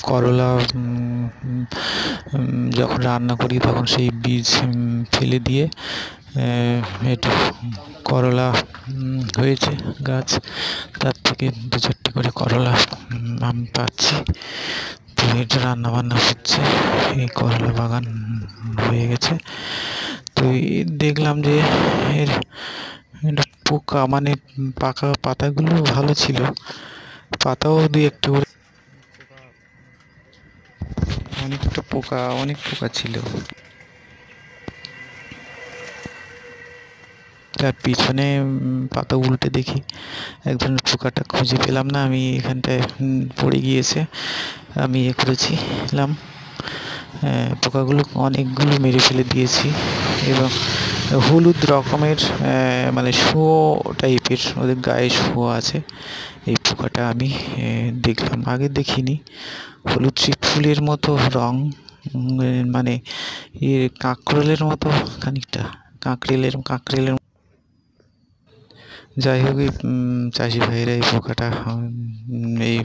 করলা যখন রান্না করি তখন সেই বীজ ফেলে দিয়ে একটু করলা হয়েছে গাছ, তার থেকে 2-4টি করে করলা আমি পাচ্ছি। তো এটা রান্না বান্না হচ্ছে, এই করলা বাগান হয়ে গেছে। তো দেখলাম যে এর এটা পোকা, মানে পাকা পাতাগুলো ভালো ছিল, পাতাও দুই একটা করে অনেক পোকা ছিল। তার পিছনে পাতা উল্টে দেখি এক ধরনের পোকাটা খুঁজে পেলাম না, আমি এখানটায় পড়ে গিয়েছে, আমি করেছিলাম, পোকাগুলো অনেকগুলো মেরে ফেলে দিয়েছি। এবং হলুদ রকমের মানে শুঁয়ো টাইপের ওদের গায়ে শুঁয়ো আছে, এই পোকাটা আমি দেখলাম, আগে দেখিনি। হলুদ ফুলের মতো রং, মানে কাঁকরোলের মতো খানিকটা, কাঁকরেলের। যাই হোক, এই চাষি ভাইরা এই পোকাটা এই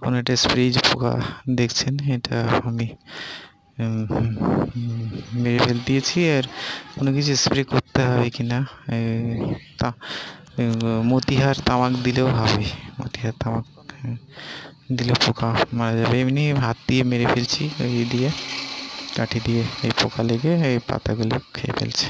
কোনো একটা স্প্রে যে পোকা দেখছেন, এটা আমি মেরে ফেল দিয়েছি। আর কোনো কিছু স্প্রে করতে হবে কি না, তা মতিহার তামাক দিলেও হবে, মতিহার তামাক দিলে পোকা মারা যাবে। এমনি হাত দিয়ে মেরে ফেলছি, এই দিয়ে কাঠি দিয়ে এই পোকা লেগে এই পাতাগুলো খেয়ে ফেলছে।